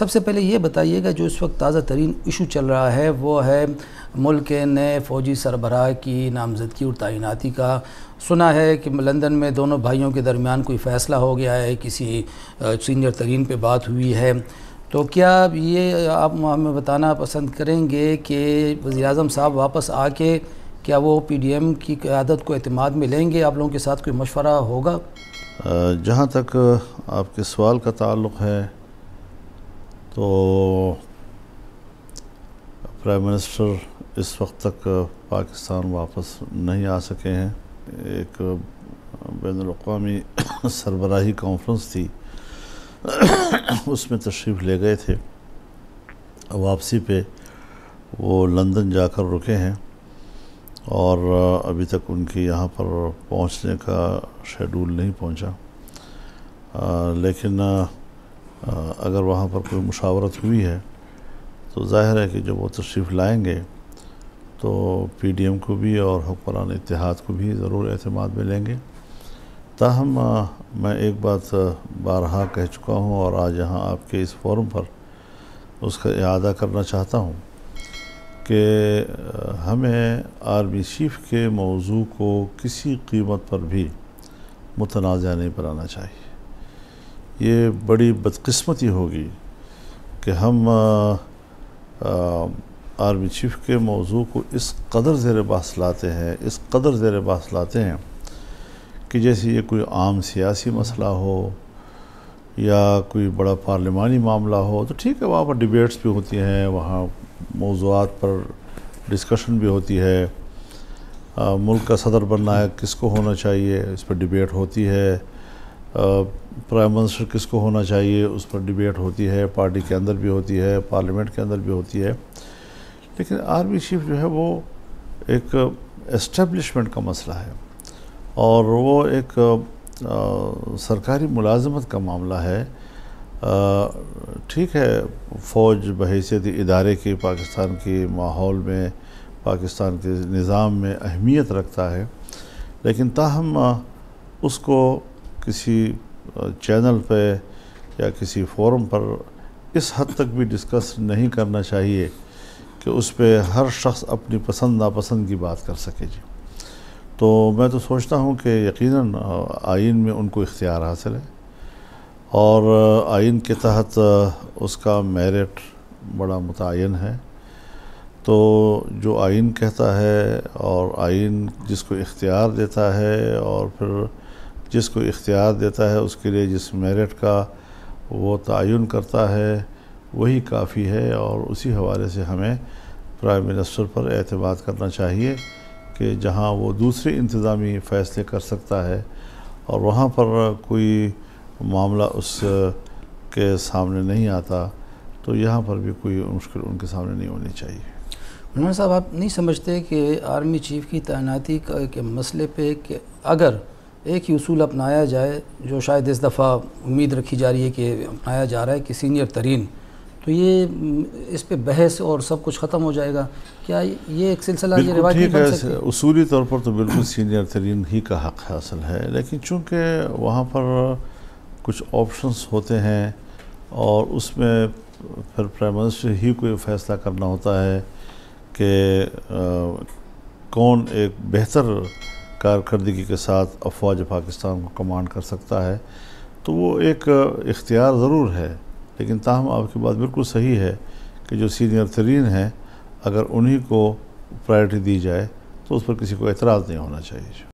सबसे पहले ये बताइएगा, जो इस वक्त ताज़ा तरीन इशू चल रहा है वो है मुल्क के नए फ़ौजी सरबराह की नामज़दगी और तैनाती का। सुना है कि लंदन में दोनों भाइयों के दरमियान कोई फ़ैसला हो गया है, किसी सीनियर तरीन पे बात हुई है। तो क्या ये आप हमें बताना पसंद करेंगे कि वज़ीर-ए-आज़म साहब वापस आके क्या वो PDM की क़यादत को एतमाद में लेंगे? आप लोगों के साथ कोई मशवरा होगा? जहाँ तक आपके सवाल का ताल्लुक़ है, तो प्राइम मिनिस्टर इस वक्त तक पाकिस्तान वापस नहीं आ सके हैं। एक बैनुल-अक़वामी सरबराही कॉन्फ्रेंस थी, उसमें तशरीफ़ ले गए थे। वापसी पे वो लंदन जाकर रुके हैं और अभी तक उनकी यहाँ पर पहुँचने का शेड्यूल नहीं पहुँचा। लेकिन अगर वहाँ पर कोई मुशावरत हुई है तो ज़ाहिर है कि जब वो तशरीफ़ लाएंगे तो PDM को भी और हुक्मरान इत्तेहाद को भी ज़रूर एतमाद में लेंगे। ताहम मैं एक बात बारहा कह चुका हूँ और आज यहाँ आपके इस फोरम पर उसका इआदा करना चाहता हूँ कि हमें आर्मी चीफ़ के मौजू को किसी कीमत पर भी मुतनाज़ा नहीं बनाना चाहिए। ये बड़ी बदकिस्मती होगी कि हम आर्मी चीफ़ के मौजू को इस कदर ज़ेर बहस लाते हैं, इस कदर ज़ेर बहस लाते हैं कि जैसे ये कोई आम सियासी मसला हो या कोई बड़ा पार्लिमानी मामला हो। तो ठीक है, वहाँ पर डिबेट्स भी होती हैं, वहाँ मौज़ूआत पर डिस्कशन भी होती है। मुल्क का सदर बनना है, किसको होना चाहिए, इस पर डिबेट होती है। प्राइम मिनिस्टर किसको होना चाहिए, उस पर डिबेट होती है, पार्टी के अंदर भी होती है, पार्लियामेंट के अंदर भी होती है। लेकिन आर्मी चीफ़ जो है वो एक एस्टेब्लिशमेंट का मसला है और वो एक सरकारी मुलाजमत का मामला है। ठीक है, फ़ौज बहैसियत इदारे की पाकिस्तान के माहौल में, पाकिस्तान के निज़ाम में अहमियत रखता है, लेकिन ताहम उसको किसी चैनल पे या किसी फोरम पर इस हद तक भी डिस्कस नहीं करना चाहिए कि उस पर हर शख्स अपनी पसंद नापसंद की बात कर सके जी। तो मैं तो सोचता हूँ कि यकीनन आइन में उनको इख्तियार हासिल है और आइन के तहत उसका मेरिट बड़ा मुतय्यन है। तो जो आइन कहता है और आइन जिसको इख्तियार देता है और फिर जिसको इख्तियार देता है उसके लिए जिस मेरिट का वो तयन करता है वही काफ़ी है। और उसी हवाले से हमें प्राइम मिनिस्टर पर एतमाद करना चाहिए कि जहाँ वो दूसरे इंतज़ामी फ़ैसले कर सकता है और वहाँ पर कोई मामला उस के सामने नहीं आता, तो यहाँ पर भी कोई मुश्किल उनके सामने नहीं होनी चाहिए। मौलाना साहब, आप नहीं समझते कि आर्मी चीफ़ की तैनाती के मसले पे कि अगर एक ही उसूल अपनाया जाए, जो शायद इस दफ़ा उम्मीद रखी जा रही है कि अपनाया जा रहा है कि सीनियर तरीन, तो ये इस पे बहस और सब कुछ ख़त्म हो जाएगा? क्या ये एक सिलसिला, ये रिवाज नहीं बन सकती? उसूली तौर पर तो बिल्कुल सीनियर तरीन ही का हक़ हासिल है, लेकिन चूँकि वहाँ पर कुछ ऑप्शंस होते हैं और उसमें फिर प्राइम मिनिस्टर ही कोई फ़ैसला करना होता है कि कौन एक बेहतर कारकर्दगी के साथ अफ़वाज पाकिस्तान को कमांड कर सकता है। तो वो एक इख्तियार ज़रूर है, लेकिन ताहम आपकी बात बिल्कुल सही है कि जो सीनियर तरीन हैं अगर उन्हीं को प्रायोरिटी दी जाए तो उस पर किसी को एतराज़ नहीं होना चाहिए।